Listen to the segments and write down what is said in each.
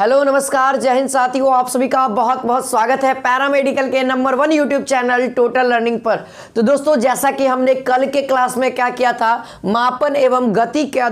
Hello नमस्कार जय हिंद साथियों, आप सभी का बहुत बहुत स्वागत है पैरामेडिकल के number 1 YouTube channel total learning पर। तो दोस्तों, जैसा कि हमने कल के क्लास में क्या किया था, मापन एवं गति का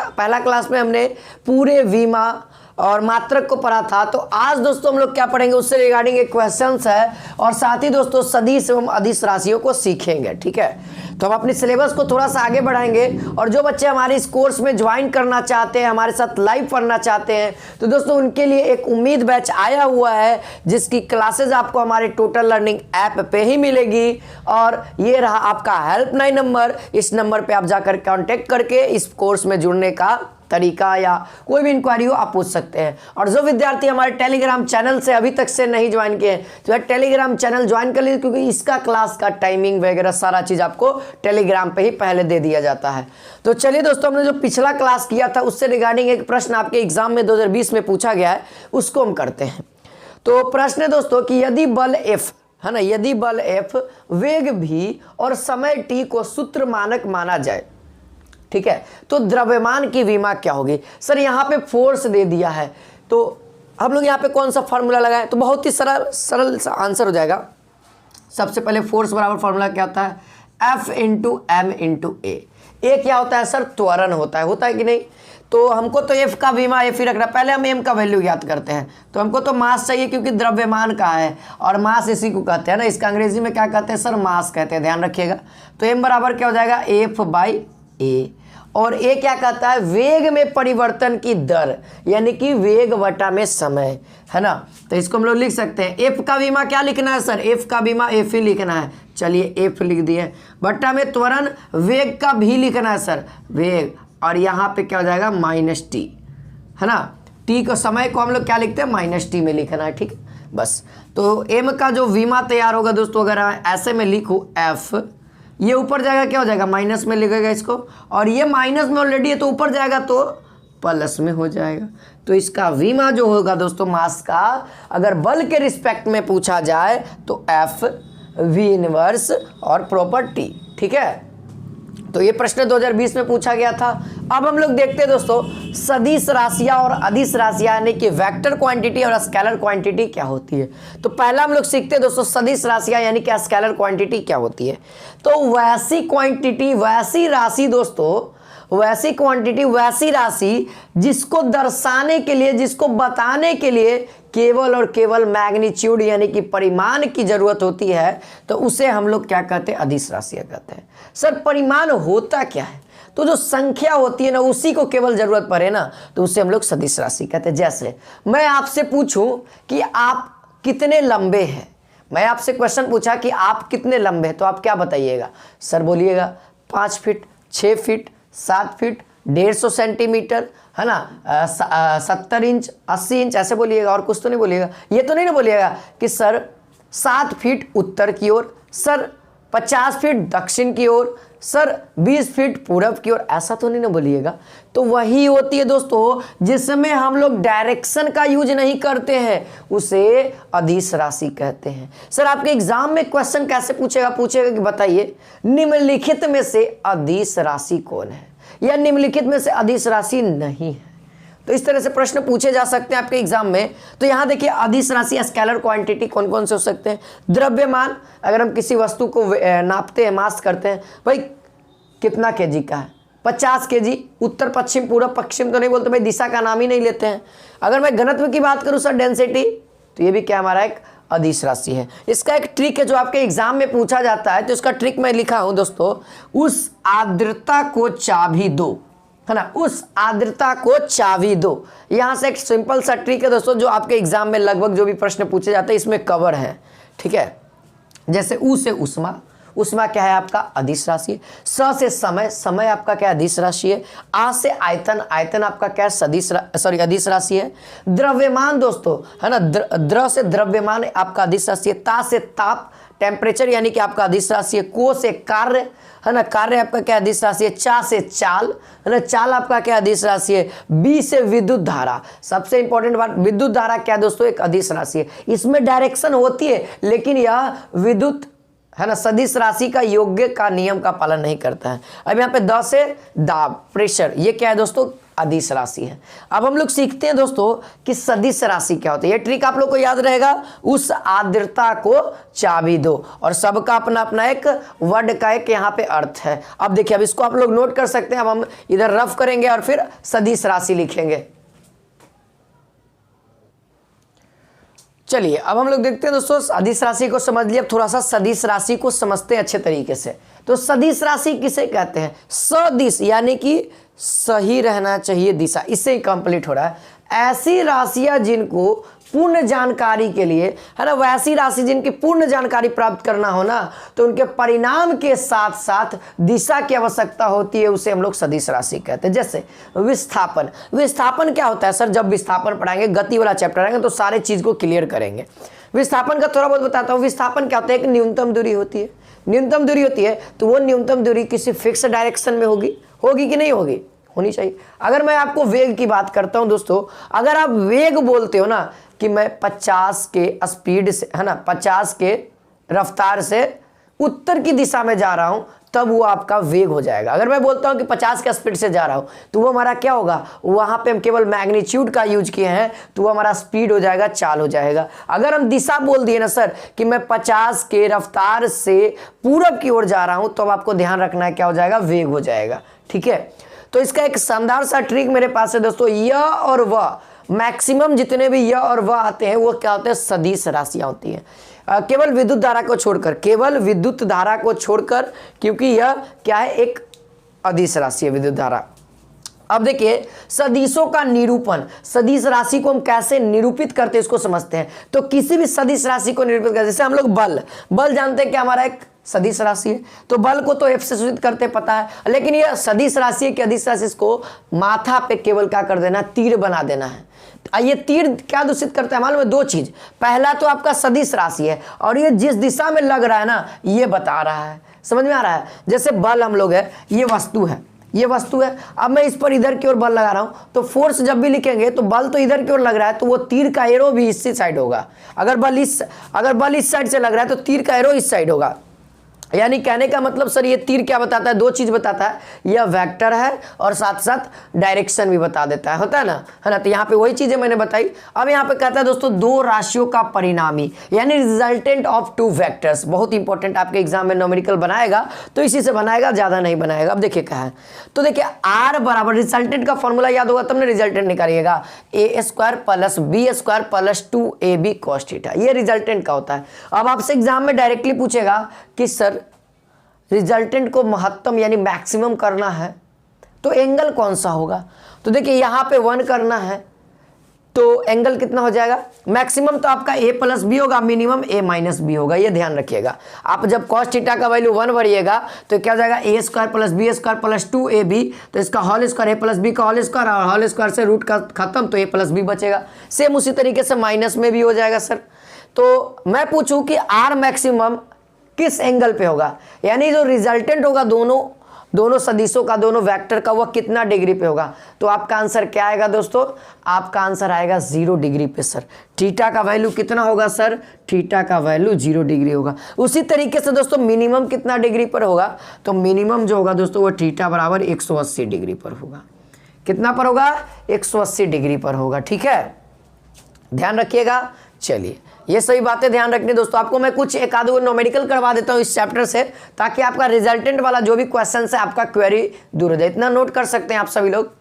पहला क्लास में हमने पूरे विमा और मात्रक को पढ़ा था। तो आज दोस्तों हम लोग क्या पढ़ेंगे, उससे रिगार्डिंग एक क्वेश्चंस है और साथ ही दोस्तों सदिश एवं अदिश राशियों को सीखेंगे। ठीक है, तो हम अपने सिलेबस को थोड़ा सा आगे बढ़ाएंगे और जो बच्चे हमारे इस कोर्स में ज्वाइन करना चाहते हैं, हमारे साथ लाइव पढ़ना चाहते हैं, तो दोस्तों उनके लिए एक उम्मीद बैच आया हुआ है जिसकी क्लासेज आपको हमारे टोटल लर्निंग ऐप पे ही मिलेगी। और ये रहा आपका हेल्पलाइन नंबर, इस नंबर पे आप जाकर कांटेक्ट करके इस कोर्स में जुड़ने का तरीका या कोई भी इंक्वायरी हो आप पूछ सकते हैं। और जो विद्यार्थी हमारे टेलीग्राम चैनल से अभी तक से नहीं ज्वाइन किए तो यार टेलीग्राम चैनल ज्वाइन कर लीजिए, क्योंकि इसका क्लास का टाइमिंग वगैरह सारा चीज़ आपको टेलीग्राम पे ही पहले दे दिया जाता है। तो चलिए दोस्तों, हमने जो पिछला क्लास किया था उससे रिगार्डिंग एक प्रश्न आपके एग्जाम में 2020 में पूछा गया है, उसको हम करते हैं। तो प्रश्न है दोस्तों कि यदि बल F है ना, यदि बल F, वेग v और समय t को सूत्र मानक माना जाए, ठीक है, तो द्रव्यमान की विमा क्या होगी। सर यहाँ पे फोर्स दे दिया है, तो हम लोग यहाँ पे कौन सा फार्मूला लगाएं, तो बहुत ही सरल सा आंसर हो जाएगा। सबसे पहले फोर्स बराबर फार्मूला क्या होता है, F इंटू एम इंटू ए। क्या होता है सर, त्वरण होता है कि नहीं। तो हमको तो F का विमा F ही रखना, पहले हम M का वैल्यू ज्ञात करते हैं। तो हमको तो मास चाहिए क्योंकि द्रव्यमान का है और मास इसी को कहते हैं ना, इसका अंग्रेजी में क्या कहते हैं सर, मास कहते हैं, ध्यान रखिएगा। तो M बराबर क्या हो जाएगा, F बाई ए। और ए क्या कहता है, वेग में परिवर्तन की दर, यानी कि वेग वटा में समय, है ना। तो इसको हम लोग लिख सकते हैं, एफ का बीमा क्या लिखना है सर, एफ का बीमा एफ ही लिखना है। चलिए एफ लिख दिए, वटा में त्वरण वेग का भी लिखना है सर, वेग, और यहाँ पे क्या हो जाएगा माइनस टी, है ना। टी को, समय को हम लोग क्या लिखते हैं, माइनस टी में लिखना है, ठीक है बस। तो एम का जो बीमा तैयार होगा दोस्तों, अगर ऐसे में लिखूँ एफ, ये ऊपर जाएगा क्या हो जाएगा, माइनस में लिखेगा इसको, और ये माइनस में ऑलरेडी है तो ऊपर जाएगा तो प्लस में हो जाएगा। तो इसका विमा जो होगा दोस्तों मास का, अगर बल के रिस्पेक्ट में पूछा जाए तो एफ वी इनवर्स और प्रॉपर्टी, ठीक है। तो ये प्रश्न 2020 में पूछा गया था। अब हम लोग देखते हैं दोस्तों सदिश राशियां और अदिश राशियां, यानी कि वेक्टर क्वांटिटी और स्केलर क्वांटिटी क्या होती है। तो पहला हम लोग सीखते हैं दोस्तों सदिश राशियां यानी कि स्केलर क्वांटिटी क्या होती है। तो वैसी क्वांटिटी, वैसी राशि दोस्तों, वैसी क्वांटिटी, वैसी राशि जिसको दर्शाने के लिए, जिसको बताने के लिए केवल और केवल मैग्नीट्यूड यानी कि परिमाण की जरूरत होती है, तो उसे हम लोग क्या कहते हैं, अदिश राशियां कहते हैं। सर परिमाण होता क्या है, तो जो संख्या होती है ना उसी को केवल जरूरत पड़े ना, तो उसे हम लोग सदिश राशि कहते हैं। जैसे मैं आपसे पूछूं कि आप कितने लंबे हैं, मैं आपसे क्वेश्चन पूछा कि आप कितने लंबे हैं, तो आप क्या बताइएगा सर, बोलिएगा 5 फीट, 6 फीट, 7 फीट, 150 सेंटीमीटर, है ना, 70 इंच, 80 इंच, ऐसे बोलिएगा, और कुछ तो नहीं बोलिएगा। ये तो नहीं ना बोलिएगा कि सर 7 फीट उत्तर की ओर, सर 50 फीट दक्षिण की ओर, सर 20 फीट पूरब की ओर, ऐसा तो नहीं ना बोलिएगा। तो वही होती है दोस्तों जिसमें हम लोग डायरेक्शन का यूज नहीं करते हैं, उसे अदिश राशि कहते हैं। सर आपके एग्जाम में क्वेश्चन कैसे पूछेगा, पूछेगा कि बताइए निम्नलिखित में से अदिश राशि कौन है, या निम्नलिखित में से अदिश राशि नहीं है। तो इस तरह से प्रश्न पूछे जा सकते हैं आपके एग्जाम में। तो यहाँ देखिए अदिश राशि स्केलर क्वांटिटी कौन कौन से हो सकते हैं। द्रव्यमान, अगर हम किसी वस्तु को नापते हैं, मास करते हैं, भाई कितना केजी का है, 50 केजी, उत्तर पश्चिम पूर्व पश्चिम तो नहीं बोलते भाई, दिशा का नाम ही नहीं लेते हैं। अगर मैं घनत्व की बात करूँ सर डेंसिटी, तो ये भी क्या हमारा एक अदिश राशि है। इसका एक ट्रिक है जो आपके एग्जाम में पूछा जाता है, तो इसका ट्रिक मैं लिखा हूं दोस्तों, उस आर्द्रता को चाबी दो, है ना, उस आर्द्रता को चाबी दो। यहां से एक सिंपल सा ट्रिक है दोस्तों जो आपके एग्जाम में लगभग जो भी प्रश्न पूछे जाते हैं इसमें कवर है, ठीक है। जैसे उ से उष्मा, उष्मा क्या है आपका अदिश राशि है। स से समय, समय आपका क्या अदिश राशि है। आ से आयतन, आयतन आपका क्या अदिश राशि है। द्रव्यमान दोस्तों, है ना, द्र से द्रव्यमान आपका अदिश राशि है। ता से ताप, टेम्परेचर यानी कि आपका अदिश राशि है। को से कार्य, है ना, कार्य आपका क्या अदिश राशि है। चा से चाल, है ना, चाल आपका क्या अदिश राशि है। बी से विद्युत धारा, सबसे इंपॉर्टेंट बात, विद्युत धारा क्या दोस्तों एक अदिश राशि है। इसमें डायरेक्शन होती है लेकिन यह विद्युत, है ना, सदिश राशि का योग्य का नियम का पालन नहीं करता है। अब यहाँ पे द से दाब, प्रेशर, ये क्या है दोस्तों अदिश राशि है। अब हम लोग सीखते हैं दोस्तों कि सदिश राशि क्या होती है। ये ट्रिक आप लोग को याद रहेगा, उस आर्द्रता को चाबी दो, और सबका अपना अपना एक वर्ड का एक यहाँ पे अर्थ है। अब देखिए, अब इसको आप लोग नोट कर सकते हैं। अब हम इधर रफ करेंगे और फिर सदिश राशि लिखेंगे। चलिए अब हम लोग देखते हैं दोस्तों, सदिश राशि को समझ लिया। अब थोड़ा सा सदिश राशि को समझते हैं अच्छे तरीके से। तो सदिश राशि किसे कहते हैं? सदिश यानी कि सही रहना चाहिए दिशा, इससे ही कंप्लीट हो रहा है। ऐसी राशियां जिनको पूर्ण जानकारी के लिए, है ना, वैसी राशि जिनकी पूर्ण जानकारी प्राप्त करना हो ना, तो उनके परिणाम के साथ साथ दिशा की आवश्यकता होती है, उसे हम लोग सदिश राशि कहते हैं। जैसे विस्थापन। विस्थापन क्या होता है सर? जब विस्थापन पढ़ाएंगे, गति वाला चैप्टर आएंगे तो सारे चीज को क्लियर करेंगे। विस्थापन का थोड़ा बहुत बताता हूँ। विस्थापन क्या होता है? एक न्यूनतम दूरी होती है। न्यूनतम दूरी होती है तो वो न्यूनतम दूरी किसी फिक्स डायरेक्शन में होगी कि नहीं होगी? होनी चाहिए। अगर मैं आपको वेग की बात करता हूं दोस्तों, अगर आप वेग बोलते हो ना कि मैं 50 के स्पीड से, है ना, 50 के रफ्तार से उत्तर की दिशा में जा रहा हूं, तब वो आपका वेग हो जाएगा। अगर मैं बोलता हूं कि 50 के स्पीड से जा रहा हूं, तो वो हमारा क्या होगा? वहां पे हम केवल मैग्नीट्यूड का यूज किए हैं, तो वो हमारा स्पीड हो जाएगा, चाल हो जाएगा। अगर हम दिशा बोल दिए ना सर कि मैं 50 के रफ्तार से पूरब की ओर जा रहा हूं, तो अब आपको ध्यान रखना है, क्या हो जाएगा? वेग हो जाएगा। ठीक है, तो इसका एक शानदार सा ट्रिक मेरे पास है दोस्तों। य और व, मैक्सिमम जितने भी य और व आते हैं वो क्या होते हैं? सदिश राशियां होती हैं। केवल विद्युत धारा को छोड़कर, केवल विद्युत धारा को छोड़कर, क्योंकि यह क्या है? एक अदिश राशि है विद्युत धारा। अब देखिए सदिशों का निरूपण, सदिश राशि को हम कैसे निरूपित करते हैं इसको समझते हैं। तो किसी भी सदिश राशि को निरूपित करते, जैसे हम लोग बल जानते हैं कि हमारा एक सदिश राशि है, तो बल को तो एफ से सूचित करते पता है, लेकिन ये सदिश राशि है कि अदिश राशि को माथा पे केवल क्या कर देना? तीर बना देना है। ये तीर क्या दूषित करता है मालूम है? दो चीज। पहला तो आपका सदिश राशि है, और ये जिस दिशा में लग रहा है ना, ये बता रहा है। समझ में आ रहा है? जैसे बल हम लोग है, ये वस्तु है, ये वस्तु है। अब मैं इस पर इधर की ओर बल लगा रहा हूं, तो फोर्स जब भी लिखेंगे तो बल तो इधर की ओर लग रहा है, तो वो तीर का एरो भी इसी साइड होगा। अगर बल इस साइड से लग रहा है तो तीर का एरो इस साइड होगा। यानी कहने का मतलब सर ये तीर क्या बताता है? दो चीज बताता है, यह वेक्टर है और साथ साथ डायरेक्शन भी बता देता है, होता है ना? तो यहाँ पे वही चीजें मैंने बताई। अब यहाँ पे कहता है दोस्तों, दो राशियों का परिणामी, यानी रिजल्टेंट ऑफ टू वेक्टर्स। बहुत इंपॉर्टेंट, आपके एग्जाम में न्यूमेरिकल बनाएगा तो इसी से बनाएगा, ज्यादा नहीं बनाएगा। अब देखिए क्या है, तो देखिए आर बराबर, रिजल्टेंट का फॉर्मूला याद होगा तब ने रिजल्टेंट निकालिएगा, a square plus B square plus 2ab cos theta. ये रिजल्टेंट का होता है। अब आपसे एग्जाम में डायरेक्टली पूछेगा कि सर रिजल्टेंट को महत्तम यानी मैक्सिमम करना है तो एंगल कौन सा होगा? तो देखिए यहाँ पे 1 करना है तो एंगल कितना हो जाएगा? मैक्सिमम तो आपका a प्लस बी होगा, मिनिमम a माइनस बी होगा। ये ध्यान रखिएगा। आप जब cos थीटा का वैल्यू 1 भरिएगा तो क्या हो जाएगा? a square plus B square plus 2ab, तो इसका whole square a plus B का होल स्क्वायर, और होल स्क्वायर से रूट का खत्म तो a प्लस बी बचेगा। सेम उसी तरीके से माइनस में भी हो जाएगा सर। तो मैं पूछूं कि r मैक्सिमम किस एंगल पे होगा, यानी जो रिजल्टेंट होगा दोनों सदिशों का, दोनों वेक्टर का, वह कितना डिग्री पे होगा? तो आपका आंसर क्या आएगा दोस्तों? आपका आंसर आएगा 0 डिग्री पे सर। थीटा का वैल्यू कितना होगा सर? थीटा का वैल्यू 0 डिग्री होगा। उसी तरीके से दोस्तों मिनिमम कितना डिग्री पर होगा? तो मिनिमम जो होगा दोस्तों वो थीटा बराबर 180 डिग्री पर होगा। कितना पर होगा? 180 डिग्री पर होगा। ठीक है, ध्यान रखिएगा। चलिए ये सभी बातें ध्यान रखनी दोस्तों। आपको मैं कुछ एक आध न्यूमेरिकल करवा देता हूँ इस चैप्टर से, ताकि आपका रिजल्टेंट वाला जो भी क्वेश्चन है आपका क्वेरी दूर हो जाए। इतना नोट कर सकते हैं आप सभी लोग।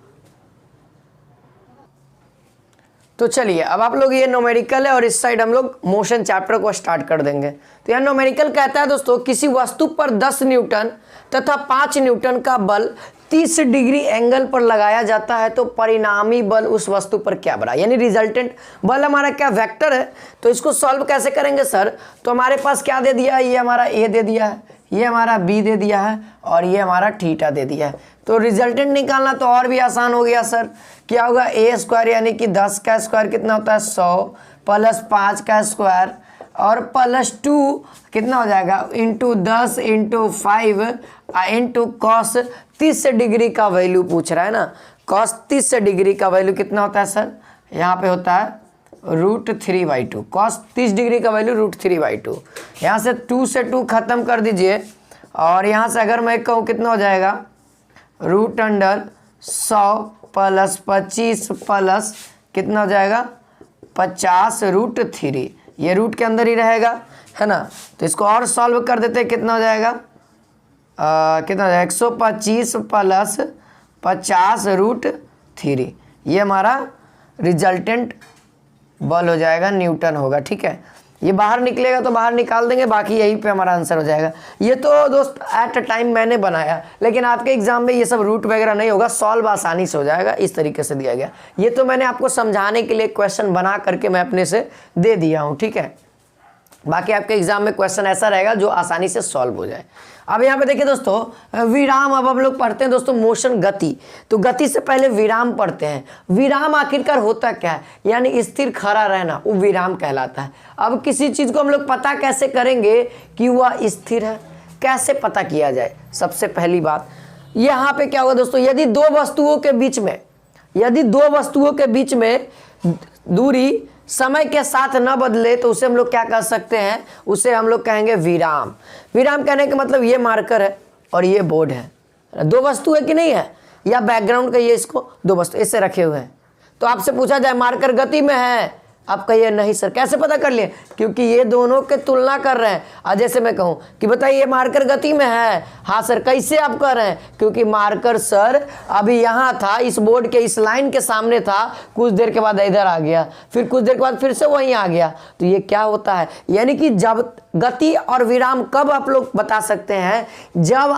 तो चलिए अब आप लोग, ये न्यूमेरिकल है और इस साइड हम लोग मोशन चैप्टर को स्टार्ट कर देंगे। तो यह न्यूमेरिकल कहता है दोस्तों, किसी वस्तु पर 10 न्यूटन तथा 5 न्यूटन का बल 30 डिग्री एंगल पर लगाया जाता है तो परिणामी बल उस वस्तु पर क्या बना? यानी रिजल्टेंट बल हमारा क्या? वेक्टर है। तो इसको सॉल्व कैसे करेंगे सर? तो हमारे पास क्या दे दिया है? ये हमारा ए दे दिया है, ये हमारा बी दे दिया है, और ये हमारा थीटा दे दिया है। तो रिजल्टेंट निकालना तो और भी आसान हो गया सर। क्या होगा? ए स्क्वायर यानी कि 10 का स्क्वायर कितना होता है? 100 प्लस 5 का स्क्वायर और प्लस 2 कितना हो जाएगा? Into 10 into 5 into cos 30 degree का वैल्यू पूछ रहा है ना। कॉस 30 डिग्री का वैल्यू कितना होता है सर? यहाँ पे होता है √3/2। कॉस 30 डिग्री का वैल्यू √3/2। यहाँ से 2 से 2 खत्म कर दीजिए, और यहाँ से अगर मैं कहूँ कितना हो जाएगा? √100 प्लस 25 प्लस कितना हो जाएगा 50√3, ये रूट के अंदर ही रहेगा, है ना। तो इसको और सॉल्व कर देते हैं, कितना हो जाएगा कितना हो जाएगा 125 प्लस 50√3, ये हमारा रिजल्टेंट बल हो जाएगा, न्यूटन होगा। ठीक है, ये बाहर निकलेगा तो बाहर निकाल देंगे, बाकी यहीं पे हमारा आंसर हो जाएगा। ये तो दोस्त एट अ टाइम मैंने बनाया, लेकिन आपके एग्जाम में ये सब रूट वगैरह नहीं होगा, सॉल्व आसानी से हो जाएगा, इस तरीके से दिया गया। ये तो मैंने आपको समझाने के लिए क्वेश्चन बना करके मैं अपने से दे दिया हूँ। ठीक है, बाकी आपके एग्जाम में क्वेश्चन ऐसा रहेगा जो आसानी से सॉल्व हो जाए। अब यहाँ पे देखिए दोस्तों, विराम, अब हम लोग पढ़ते हैं दोस्तों मोशन, गति। तो गति से पहले विराम पढ़ते हैं। विराम आखिरकार होता क्या है, यानी स्थिर खड़ा रहना, वो विराम कहलाता है। अब किसी चीज को हम लोग पता कैसे करेंगे कि वह स्थिर है, कैसे पता किया जाए? सबसे पहली बात यहाँ पे क्या होगा दोस्तों, यदि दो वस्तुओं के बीच में दूरी समय के साथ न बदले तो उसे हम लोग क्या कर सकते हैं, उसे हम लोग कहेंगे विराम। विराम कहने का मतलब ये मार्कर है और ये बोर्ड है, दो वस्तु है कि नहीं है, या बैकग्राउंड कहिए इसको, दो वस्तु ऐसे रखे हुए हैं। तो आपसे पूछा जाए मार्कर गति में है, आप कहिए नहीं सर, कैसे पता कर लिए? क्योंकि ये दोनों के तुलना कर रहे हैं। आज जैसे मैं कहूँ कि बताइए मार्कर गति में है, हाँ सर, कैसे आप कर रहे हैं? क्योंकि मार्कर सर अभी यहाँ था, इस बोर्ड के इस लाइन के सामने था, कुछ देर के बाद इधर आ गया, फिर कुछ देर के बाद फिर से वहीं आ गया। तो ये क्या होता है, यानी कि जब गति और विराम कब आप लोग बता सकते हैं, जब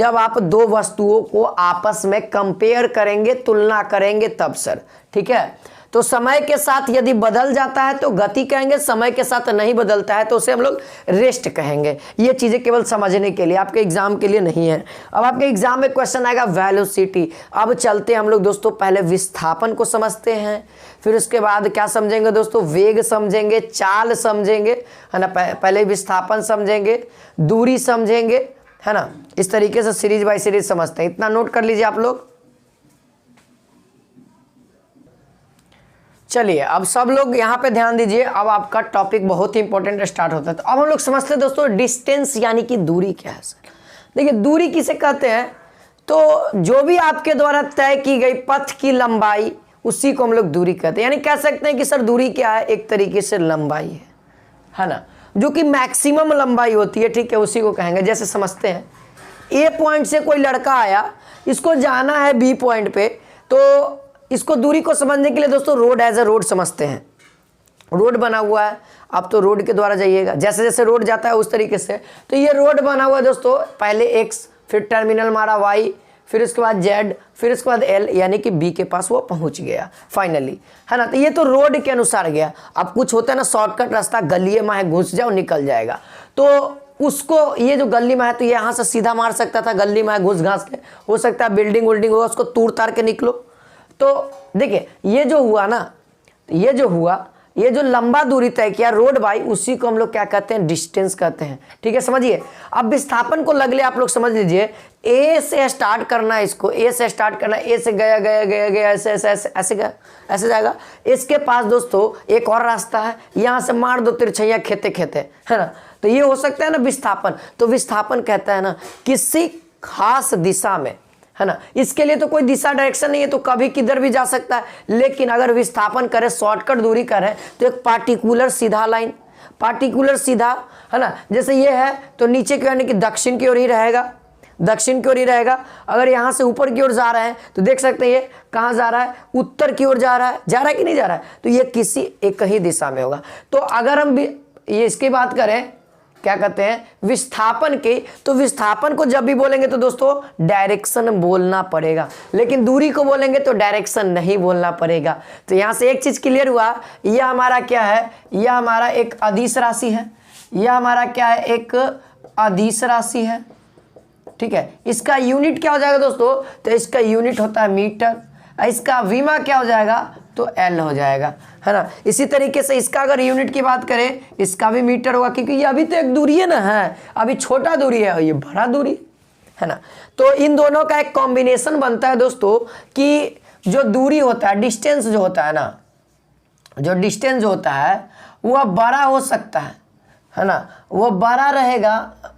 आप दो वस्तुओं को आपस में कंपेयर करेंगे, तुलना करेंगे, तब सर। ठीक है, तो समय के साथ यदि बदल जाता है तो गति कहेंगे, समय के साथ नहीं बदलता है तो उसे हम लोग रेस्ट कहेंगे। ये चीजें केवल समझने के लिए, आपके एग्जाम के लिए नहीं है। अब आपके एग्जाम में क्वेश्चन आएगा वेलोसिटी। अब चलते हम लोग दोस्तों पहले विस्थापन को समझते हैं, फिर उसके बाद क्या समझेंगे दोस्तों, वेग समझेंगे, चाल समझेंगे, है ना। पहले विस्थापन समझेंगे, दूरी समझेंगे, है ना। इस तरीके से सीरीज बाय सीरीज समझते हैं। इतना नोट कर लीजिए आप लोग। चलिए अब सब लोग यहाँ पे ध्यान दीजिए, अब आपका टॉपिक बहुत ही इंपॉर्टेंट स्टार्ट होता है। तो अब हम लोग समझते हैं दोस्तों डिस्टेंस यानी कि दूरी क्या है सर। देखिए दूरी किसे कहते हैं, तो जो भी आपके द्वारा तय की गई पथ की लंबाई, उसी को हम लोग दूरी कहते हैं। यानी कह सकते हैं कि सर दूरी क्या है, एक तरीके से लंबाई है ना, जो कि मैक्सिमम लंबाई होती है। ठीक है, उसी को कहेंगे। जैसे समझते हैं ए पॉइंट से कोई लड़का आया, इसको जाना है बी पॉइंट पे, तो इसको दूरी को समझने के लिए दोस्तों रोड एज अ रोड समझते हैं। रोड बना हुआ है, आप तो रोड के द्वारा जाइएगा, जैसे जैसे रोड जाता है उस तरीके से। तो ये रोड बना हुआ है दोस्तों, पहले एक्स, फिर टर्मिनल मारा वाई, फिर उसके बाद जेड, फिर उसके बाद एल, यानी कि बी के पास वो पहुंच गया फाइनली, है ना। तो ये तो रोड के अनुसार गया। अब कुछ होता है ना शॉर्टकट रास्ता, गलिये में है, घुस जाओ निकल जाएगा, तो उसको ये जो गली में है तो ये यहाँ से सीधा मार सकता था, गली में है घुस घास के, हो सकता है बिल्डिंग विल्डिंग होगा, उसको तूड़ तार के निकलो। तो देखिए ये जो हुआ ना, ये जो लंबा दूरी तय किया रोड बाई, उसी को हम लोग क्या कहते हैं, डिस्टेंस कहते हैं। ठीक है, समझिए। अब विस्थापन को लगले आप लोग समझ लीजिए, ए से स्टार्ट करना है, इसको ए से स्टार्ट करना है, ए से गया गया गया गया ऐसे ऐसे ऐसे ऐसे गया, ऐसे जाएगा। इसके पास दोस्तों एक और रास्ता है, यहाँ से मार दो तिरछैया खेते खेते, है ना। तो ये हो सकता है ना विस्थापन। तो विस्थापन कहता है ना किसी खास दिशा में, है ना। इसके लिए तो कोई दिशा डायरेक्शन नहीं है, तो कभी किधर भी जा सकता है। लेकिन अगर विस्थापन करें, शॉर्टकट दूरी करें, तो एक पार्टिकुलर सीधा लाइन, पार्टिकुलर सीधा, है ना। जैसे ये है तो नीचे की यानी कि दक्षिण की ओर ही रहेगा, दक्षिण की ओर ही रहेगा। अगर यहाँ से ऊपर की ओर जा रहे हैं तो देख सकते हैं ये कहाँ जा रहा है, उत्तर की ओर जा रहा है कि नहीं जा रहा है, तो ये किसी एक ही दिशा में होगा। तो अगर हम ये इसकी बात करें, क्या कहते हैं, विस्थापन की, तो विस्थापन को जब भी बोलेंगे तो दोस्तों डायरेक्शन बोलना पड़ेगा, लेकिन दूरी को बोलेंगे तो डायरेक्शन नहीं बोलना पड़ेगा। तो यहाँ से एक चीज क्लियर हुआ, यह हमारा क्या है, यह हमारा एक अदिश राशि है, यह हमारा क्या है, एक अदिश राशि है। ठीक है, इसका यूनिट क्या हो जाएगा दोस्तों, तो इसका यूनिट होता है मीटर, इसका विमा क्या हो जाएगा, तो एल हो जाएगा, है ना। इसी तरीके से इसका अगर यूनिट की बात करें, इसका भी मीटर होगा, क्योंकि ये अभी तो एक दूरी है ना, है अभी छोटा दूरी है और ये बड़ा दूरी है ना। तो इन दोनों का एक कॉम्बिनेशन बनता है दोस्तों, कि जो दूरी होता है, डिस्टेंस जो होता है ना, जो डिस्टेंस जो होता है वह बड़ा हो सकता है ना, वो बड़ा रहेगा,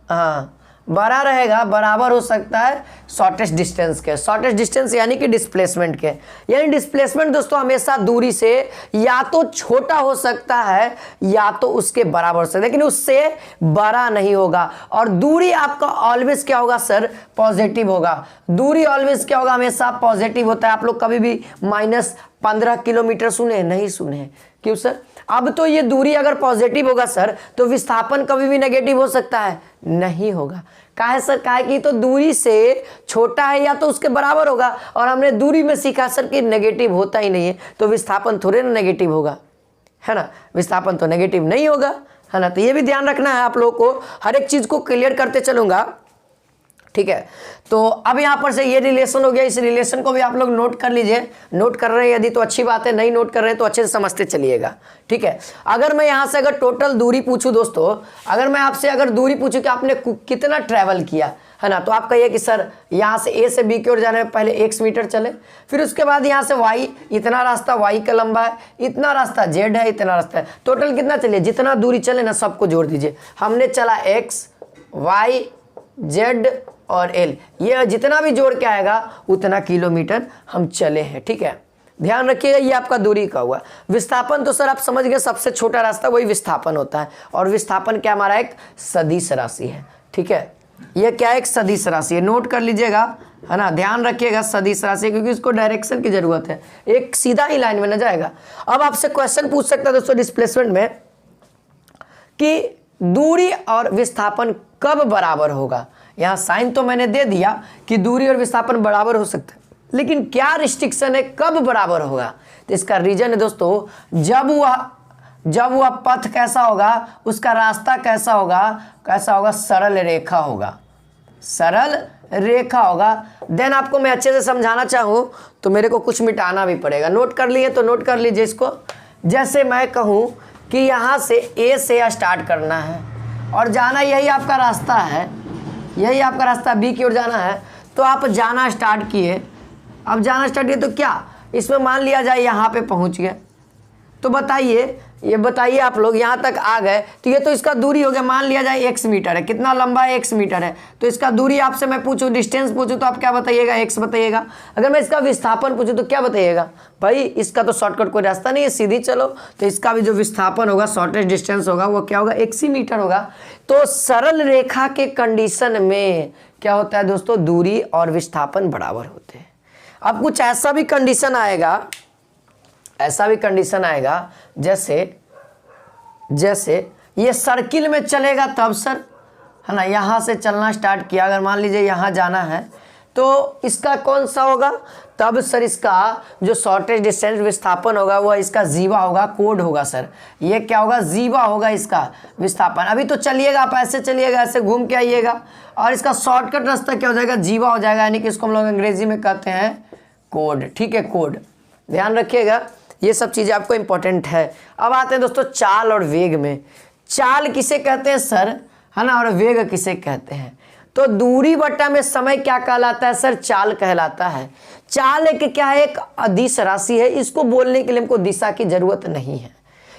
हाँ बड़ा रहेगा बराबर हो सकता है शॉर्टेस्ट डिस्टेंस के। शॉर्टेस्ट डिस्टेंस यानी कि डिस्प्लेसमेंट के, यानी डिस्प्लेसमेंट दोस्तों हमेशा दूरी से या तो छोटा हो सकता है या तो उसके बराबर हो सकता है, लेकिन उससे बड़ा नहीं होगा। और दूरी आपका ऑलवेज क्या होगा सर, पॉजिटिव होगा। दूरी ऑलवेज क्या होगा, हमेशा पॉजिटिव होता है। आप लोग कभी भी -15 किलोमीटर सुने नहीं सुने, क्यों सर? अब तो ये दूरी अगर पॉजिटिव होगा सर तो विस्थापन कभी भी नेगेटिव हो सकता है, नहीं होगा। काहे सर? काहे कि तो दूरी से छोटा है या तो उसके बराबर होगा, और हमने दूरी में सीखा सर कि नेगेटिव होता ही नहीं है, तो विस्थापन थोड़े ना नेगेटिव होगा, है ना? विस्थापन तो नेगेटिव नहीं होगा, है ना? तो ये भी ध्यान रखना है आप लोगों को, हर एक चीज को क्लियर करते चलूंगा, ठीक है? तो अब यहां पर से ये रिलेशन हो गया, इस रिलेशन को भी आप लोग नोट कर लीजिए। नोट कर रहे हैं यदि तो अच्छी बात है, नहीं नोट कर रहे हैं तो अच्छे से समझते चलिएगा, ठीक है? अगर मैं यहां से अगर टोटल दूरी पूछूं दोस्तों, अगर मैं आपसे अगर दूरी पूछूं कि आपने कितना ट्रैवल किया, है ना, तो आप कहिए कि सर यहाँ से ए से बी की ओर जाने में पहले x मीटर चले, फिर उसके बाद यहाँ से y, इतना रास्ता y का लंबा है, इतना रास्ता z है, इतना रास्ता है, टोटल कितना चलिए, जितना दूरी चले ना सबको जोड़ दीजिए। हमने चला x, y, z और l, ये जितना भी जोड़ के आएगा उतना किलोमीटर हम चले हैं, ठीक है? ध्यान रखिएगा, ये आपका दूरी का हुआ। विस्थापन तो सर आप समझ गए, सबसे छोटा रास्ता वही विस्थापन होता है, और विस्थापन क्या हमारा एक सदिश राशि है, ठीक है? ये क्या है, एक सदिश राशि है, नोट कर लीजिएगा, है ना? ध्यान रखिएगा सदिश राशि, क्योंकि इसको डायरेक्शन की जरूरत है, एक सीधा ही लाइन में न जाएगा। अब आपसे क्वेश्चन पूछ सकता है दोस्तों डिस्प्लेसमेंट में कि दूरी और विस्थापन कब बराबर होगा। यहाँ साइन तो मैंने दे दिया कि दूरी और विस्थापन बराबर हो सकता है, लेकिन क्या रिस्ट्रिक्शन है कब बराबर होगा? तो इसका रीजन है दोस्तों, जब वह पथ कैसा होगा, उसका रास्ता कैसा होगा, सरल रेखा होगा, सरल रेखा होगा। देन आपको मैं अच्छे से समझाना चाहूँ तो मेरे को कुछ मिटाना भी पड़ेगा। नोट कर लिए तो नोट कर लीजिए इसको। जैसे मैं कहूँ कि यहाँ से ए से स्टार्ट करना है और जाना, यही आपका रास्ता है, यही आपका रास्ता बी की ओर जाना है, तो आप जाना स्टार्ट किए। अब जाना स्टार्ट किए तो क्या इसमें मान लिया जाए यहाँ पे पहुँच गए, तो बताइए, ये बताइए आप लोग यहाँ तक आ गए, तो ये तो इसका दूरी हो गया, मान लिया जाए x मीटर है। कितना लंबा है, x मीटर है, तो इसका दूरी आपसे मैं पूछूं, डिस्टेंस पूछूं, तो आप क्या बताइएगा, x बताइएगा। अगर मैं इसका विस्थापन पूछूं तो क्या बताइएगा, भाई इसका तो शॉर्टकट कोई रास्ता नहीं है, सीधी चलो, तो इसका भी जो विस्थापन होगा, शॉर्टेस्ट डिस्टेंस होगा, वो क्या होगा, x ही मीटर होगा। तो सरल रेखा के कंडीशन में क्या होता है दोस्तों, दूरी और विस्थापन बराबर होते हैं। अब कुछ ऐसा भी कंडीशन आएगा, जैसे ये सर्किल में चलेगा तब सर, है ना, यहाँ से चलना स्टार्ट किया, अगर मान लीजिए यहाँ जाना है तो इसका कौन सा होगा, तब सर इसका जो शॉर्टेस्ट डिस्टेंस विस्थापन होगा वह इसका जीवा होगा, कोड होगा सर। ये क्या होगा, जीवा होगा इसका विस्थापन। अभी तो चलिएगा, आप ऐसे चलिएगा, ऐसे घूम के आइएगा, और इसका शॉर्टकट रास्ता क्या हो जाएगा, जीवा हो जाएगा, यानी कि इसको हम लोग अंग्रेजी में कहते हैं कोड, ठीक है, कोड। ध्यान रखिएगा, ये सब चीज़ें आपको इंपॉर्टेंट है। अब आते हैं दोस्तों चाल और वेग में। चाल किसे कहते हैं सर, है ना, और वेग किसे कहते हैं? तो दूरी बटा में समय क्या कहलाता है सर, चाल कहलाता है। चाल एक क्या है, एक अदिश राशि है, इसको बोलने के लिए हमको दिशा की जरूरत नहीं है,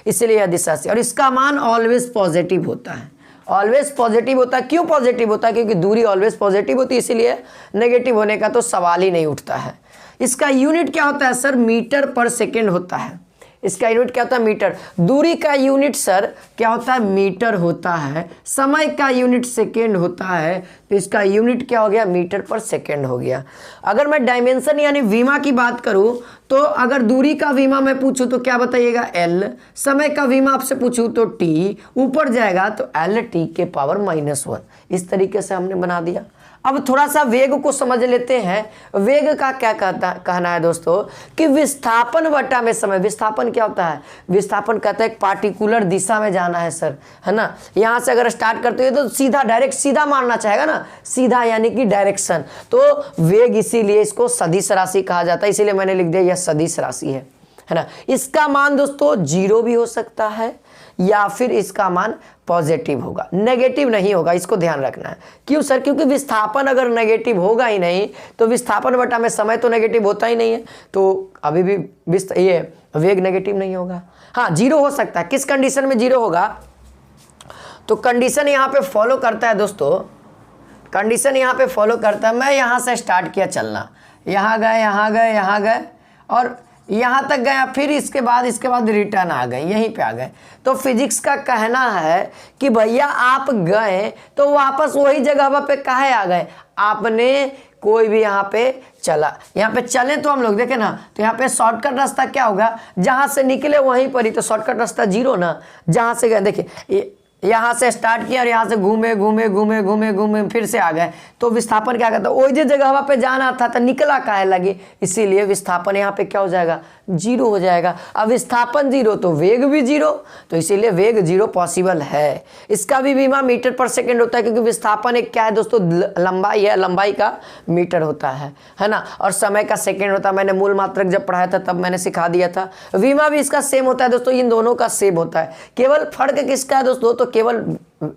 इसलिए अदिश राशि, और इसका मान ऑलवेज पॉजिटिव होता है, ऑलवेज पॉजिटिव होता है। क्यों पॉजिटिव होता है, क्योंकि दूरी ऑलवेज पॉजिटिव होती है, इसीलिए नेगेटिव होने का तो सवाल ही नहीं उठता है। इसका यूनिट क्या होता है सर, मीटर पर सेकेंड होता है। इसका यूनिट क्या होता है, मीटर। दूरी का यूनिट सर क्या होता है, मीटर होता है। समय का यूनिट सेकेंड होता है, तो इसका यूनिट क्या हो गया, मीटर पर सेकेंड हो गया। अगर मैं डायमेंशन यानी विमा की बात करूं तो अगर दूरी का विमा मैं पूछूं तो क्या बताइएगा, l। समय का विमा आपसे पूछूं तो t, ऊपर जाएगा तो LT के पावर -1। इस तरीके से हमने बना दिया। अब थोड़ा सा वेग को समझ लेते हैं। वेग का क्या कहना है दोस्तों कि विस्थापन बटा में समय। विस्थापन क्या होता है, विस्थापन कहता है एक पार्टिकुलर दिशा में जाना है सर, है ना। यहाँ से अगर स्टार्ट करते हो तो सीधा डायरेक्ट सीधा मारना चाहेगा ना, सीधा यानी कि डायरेक्शन। तो वेग इसीलिए इसको सदिश राशि कहा जाता है, इसीलिए मैंने लिख दिया यह सदिश राशि है ना। इसका मान दोस्तों 0 भी हो सकता है या फिर इसका मान पॉजिटिव होगा, नेगेटिव नहीं होगा, इसको ध्यान रखना है। क्यों सर, क्योंकि विस्थापन अगर नेगेटिव होगा ही नहीं तो विस्थापन बटा में समय तो नेगेटिव होता ही नहीं है, तो अभी भी ये वेग नेगेटिव नहीं होगा। हाँ 0 हो सकता है। किस कंडीशन में 0 होगा, तो कंडीशन यहाँ पे फॉलो करता है दोस्तों कंडीशन यहाँ पे फॉलो करता है। मैं यहाँ से स्टार्ट किया चलना, यहाँ गए, यहाँ गए, यहाँ गए और यहाँ तक गया, फिर इसके बाद रिटर्न आ गए, यहीं पे आ गए। तो फिजिक्स का कहना है कि भैया आप गए तो वापस वही जगह पे काहे आ गए, आपने कोई भी यहाँ पे चला, यहाँ पे चले तो हम लोग देखें ना, तो यहाँ पे शॉर्टकट रास्ता क्या होगा, जहाँ से निकले वहीं पर ही, तो शॉर्टकट रास्ता जीरो ना, जहाँ से गए देखिए यहाँ से स्टार्ट किया और यहाँ से घूमे घूमे घूमे घूमे घूमे फिर से आ गए, तो विस्थापन क्या करता है, वही जो जगह पे जाना था तो निकला काहे लगे, इसीलिए विस्थापन यहाँ पे क्या हो जाएगा, जीरो हो जाएगा। अब विस्थापन जीरो तो वेग भी जीरो, तो इसीलिए वेग जीरो पॉसिबल है। इसका भी बीमा मीटर पर सेकेंड होता है, क्योंकि विस्थापन एक क्या है दोस्तों, लंबाई है, लंबाई का मीटर होता है ना, और समय का सेकेंड होता है। मैंने मूल मात्रक जब पढ़ाया था तब मैंने सिखा दिया था। बीमा भी इसका सेम होता है दोस्तों, इन दोनों का सेम होता है, केवल फर्क किसका है दोस्तों, तो केवल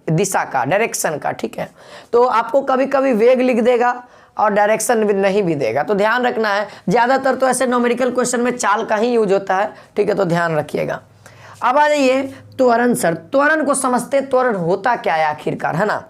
दिशा का, डायरेक्शन का, ठीक है। तो आपको कभी कभी वेग लिख देगा और डायरेक्शन भी नहीं भी देगा, तो ध्यान रखना है। ज़्यादातर तो ऐसे न्यूमेरिकल क्वेश्चन में चाल का ही यूज होता है, ठीक है, तो ध्यान रखिएगा। अब आ जाइए त्वरण सर, त्वरण को समझते, त्वरण होता क्या है आखिरकार, है ना,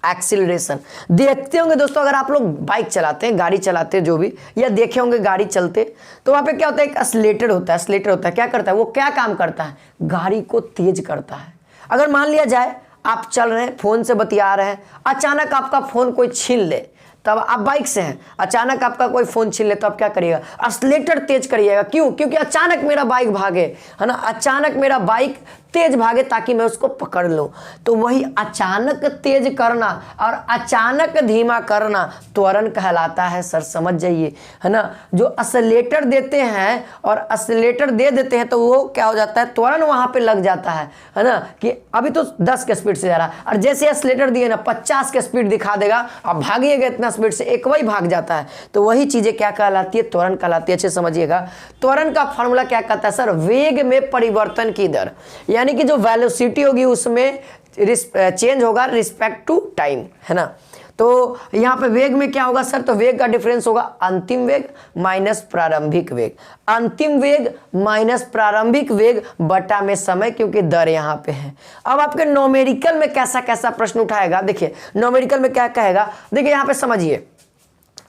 एक्सीलरेशन। देखते होंगे दोस्तों, अगर आप लोग बाइक चलाते हैं, गाड़ी चलाते हैं जो भी, या देखे होंगे गाड़ी चलते, तो वहाँ पे क्या होता है, एक एक्सीलरेटर होता है। एक्सीलरेटर होता है, क्या करता है, वो क्या काम करता है, गाड़ी को तेज करता है। अगर मान लिया जाए आप चल रहे हैं, फ़ोन से बतिया रहे हैं, अचानक आपका फ़ोन कोई छीन ले, तब आप बाइक से हैं, अचानक आपका कोई फ़ोन छीन ले, तो आप क्या करिएगा, एक्सीलरेटर तेज करिएगा। क्यों, क्योंकि अचानक मेरा बाइक भागे, है ना, अचानक मेरा बाइक तेज भागे ताकि मैं उसको पकड़ लूँ। तो वही अचानक तेज करना और अचानक धीमा करना त्वरण कहलाता है सर, समझ जाइए, है ना। जो एक्सीलरेटर देते हैं और एक्सीलरेटर दे देते हैं तो वो क्या हो जाता है, त्वरण वहाँ पे लग जाता है ना, कि अभी तो 10 के स्पीड से जा रहा है, और जैसे एक्सीलरेटर दिए ना 50 के स्पीड दिखा देगा, अब भागिएगा इतना स्पीड से, एक वही भाग जाता है। तो वही चीज़ें क्या कहलाती है, त्वरण कहलाती है। अच्छे समझिएगा, त्वरण का फॉर्मूला क्या कहता है सर, वेग में परिवर्तन की दर, यानी कि जो वेलोसिटी होगी उसमें चेंज होगा रिस्पेक्ट टू टाइम, है ना। तो यहाँ पे वेग में क्या होगा सर, तो वेग का डिफरेंस होगा अंतिम वेग माइनस प्रारंभिक वेग, अंतिम वेग माइनस प्रारंभिक वेग बटा में समय, क्योंकि दर यहाँ पे है। अब आपके न्यूमेरिकल में कैसा कैसा प्रश्न उठाएगा, देखिए न्यूमेरिकल में क्या कहेगा, देखिए यहाँ पे समझिए।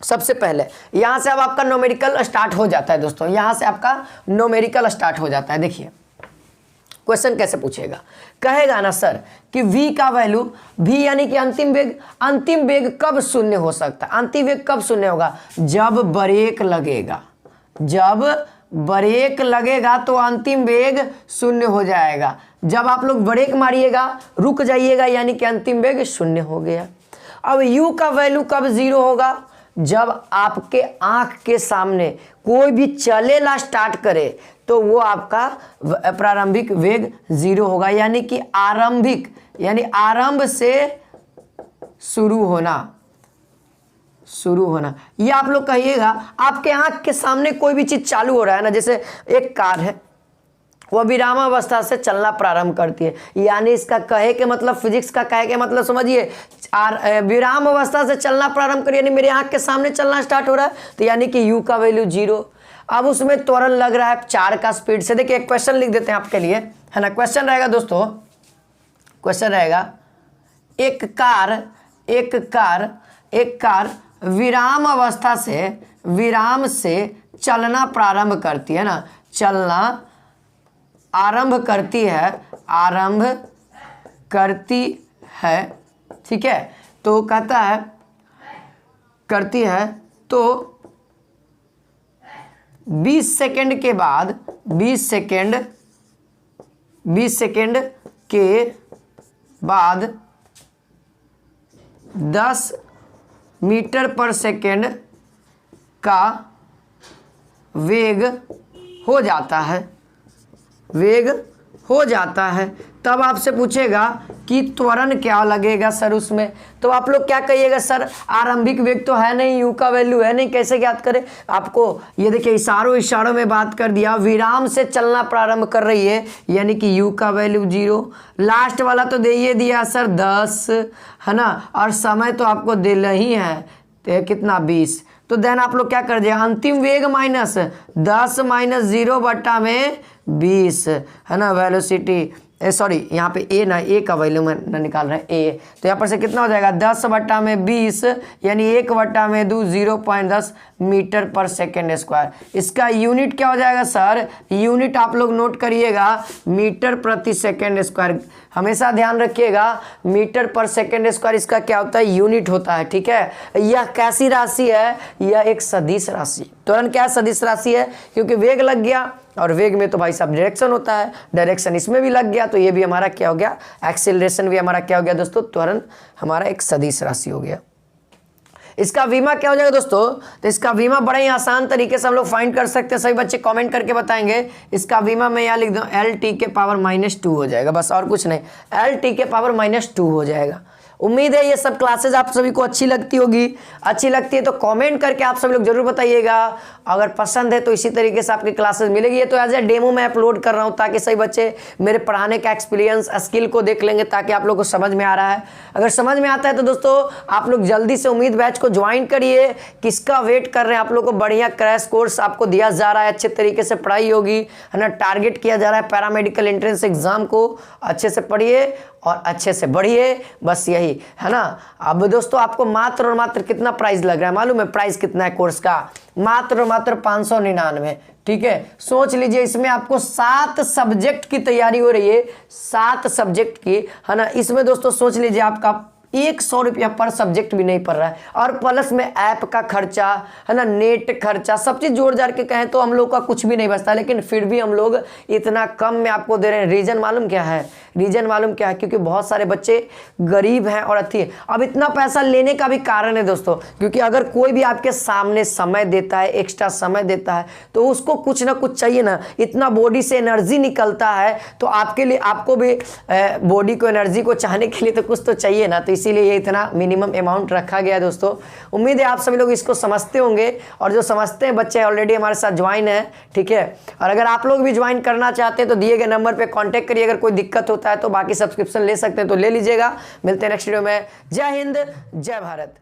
सबसे पहले यहाँ से अब आपका न्यूमेरिकल स्टार्ट हो जाता है दोस्तों, यहाँ से आपका न्यूमेरिकल स्टार्ट हो जाता है। देखिए क्वेश्चन कैसे पूछेगा, कहेगा ना सर कि v का वैल्यू, v यानी कि अंतिम वेग कब शून्य हो सकता है, अंतिम वेग कब शून्य होगा, जब ब्रेक लगेगा, जब ब्रेक लगेगा तो अंतिम वेग शून्य हो जाएगा। जब आप लोग ब्रेक मारिएगा, रुक जाइएगा, यानी कि अंतिम वेग शून्य हो गया। अब u का वैल्यू कब जीरो होगा, जब आपके आंख के सामने कोई भी चलेला स्टार्ट करे तो वो आपका प्रारंभिक वेग जीरो होगा, यानी कि आरंभिक, यानी आरंभ से शुरू होना। ये आप लोग कहिएगा, आपके आंख के सामने कोई भी चीज चालू हो रहा है ना, जैसे एक कार है, वह विरामावस्था से चलना प्रारंभ करती है, यानी इसका कहे के मतलब, फिजिक्स का कहे के मतलब समझिए, विराम अवस्था से चलना प्रारंभ करिए, यानी मेरे आंख के सामने चलना स्टार्ट हो रहा है, तो यानी कि u का वैल्यू जीरो। अब उसमें त्वरण लग रहा है 4 का स्पीड से। देखिए एक क्वेश्चन लिख देते हैं आपके लिए, है ना। क्वेश्चन रहेगा दोस्तों, क्वेश्चन रहेगा, एक कार विराम अवस्था से, विराम से चलना प्रारंभ करती है ना, चलना आरंभ करती है, ठीक है। तो कहता है करती है, तो 20 सेकेंड के बाद, 20 सेकेंड के बाद 10 मीटर पर सेकेंड का वेग हो जाता है, तब आपसे पूछेगा कि त्वरण क्या लगेगा सर उसमें। तो आप लोग क्या कहिएगा, सर आरंभिक वेग तो है नहीं, u का वैल्यू है नहीं, कैसे ज्ञात करें। आपको ये देखिए इशारों में बात कर दिया, विराम से चलना प्रारंभ कर रही है, यानी कि u का वैल्यू जीरो। लास्ट वाला तो दे ये दिया सर 10, है ना, और समय तो आपको दिल ही है, तो कितना 20। तो देन आप लोग क्या कर दिया, अंतिम वेग माइनस 10 माइनस 0 बटा में 20, है ना, वेलोसिटी सॉरी यहाँ पे ए ना, ए का वैल्यू में निकाल रहे हैं ए, तो यहाँ पर से कितना हो जाएगा 10/20 यानी 1/2 0.10 मीटर पर सेकेंड स्क्वायर। इसका यूनिट क्या हो जाएगा सर, यूनिट आप लोग नोट करिएगा मीटर प्रति सेकेंड स्क्वायर, हमेशा ध्यान रखिएगा मीटर पर सेकेंड स्क्वायर इसका क्या होता है, यूनिट होता है। ठीक है, यह कैसी राशि है, यह एक सदिश राशि। त्वरण क्या सदिश राशि है, क्योंकि वेग लग गया और वेग में तो भाई साहब डायरेक्शन होता है, डायरेक्शन इसमें भी लग गया तो ये भी हमारा क्या हो गया, एक्सेलरेशन भी हमारा क्या हो गया दोस्तों, त्वरण हमारा एक सदिश राशि हो गया। इसका विमा क्या हो जाएगा दोस्तों, तो इसका विमा बड़ा ही आसान तरीके से हम लोग फाइंड कर सकते हैं। सभी बच्चे कमेंट करके बताएंगे। इसका विमा मैं यहाँ लिख दूँ L(t)⁻2 हो जाएगा, बस और कुछ नहीं, L(t)⁻2 हो जाएगा। उम्मीद है ये सब क्लासेज आप सभी को अच्छी लगती होगी। अच्छी लगती है तो कमेंट करके आप सभी लोग जरूर बताइएगा। अगर पसंद है तो इसी तरीके से आपकी क्लासेस मिलेगी। ये तो एज ए डेमो मैं अपलोड कर रहा हूँ ताकि सही बच्चे मेरे पढ़ाने का एक्सपीरियंस स्किल को देख लेंगे, ताकि आप लोग को समझ में आ रहा है। अगर समझ में आता है तो दोस्तों आप लोग जल्दी से उम्मीद बैच को ज्वाइन करिए। किसका वेट कर रहे हैं आप लोग को, बढ़िया क्रैश कोर्स आपको दिया जा रहा है, अच्छे तरीके से पढ़ाई होगी, है ना। टारगेट किया जा रहा है पैरामेडिकल एंट्रेंस एग्जाम को, अच्छे से पढ़िए और अच्छे से बढ़िए, बस यही है ना। अब दोस्तों आपको मात्र और मात्र कितना प्राइस लग रहा है मालूम है, प्राइस कितना है कोर्स का, मात्र और मात्र 599। ठीक है, सोच लीजिए इसमें आपको 7 सब्जेक्ट की तैयारी हो रही है, 7 सब्जेक्ट की, है ना। इसमें दोस्तों सोच लीजिए आपका 100 रुपया पर सब्जेक्ट भी नहीं पड़ रहा है, और प्लस में ऐप का खर्चा, है ना, नेट खर्चा, सब चीज़ जोड़ जाड़ के कहें तो हम लोग का कुछ भी नहीं बचता। लेकिन फिर भी हम लोग इतना कम में आपको दे रहे हैं। रीजन मालूम क्या है, रीजन मालूम क्या है, क्योंकि बहुत सारे बच्चे गरीब हैं और अति है। अब इतना पैसा लेने का भी कारण है दोस्तों, क्योंकि अगर कोई भी आपके सामने समय देता है, एक्स्ट्रा समय देता है, तो उसको कुछ ना कुछ चाहिए ना। इतना बॉडी से एनर्जी निकलता है तो आपके लिए, आपको भी बॉडी को, एनर्जी को चाहने के लिए तो कुछ तो चाहिए ना। तो इसीलिए ये इतना मिनिमम अमाउंट रखा गया है दोस्तों। उम्मीद है आप सभी लोग इसको समझते होंगे, और जो समझते हैं बच्चे ऑलरेडी हमारे साथ ज्वाइन है। ठीक है, और अगर आप लोग भी ज्वाइन करना चाहते हैं तो दिए गए नंबर पे कांटेक्ट करिए। अगर कोई दिक्कत होता है तो बाकी सब्सक्रिप्शन ले सकते हैं तो ले लीजिएगा। मिलते हैं नेक्स्ट वीडियो में। जय हिंद, जय भारत।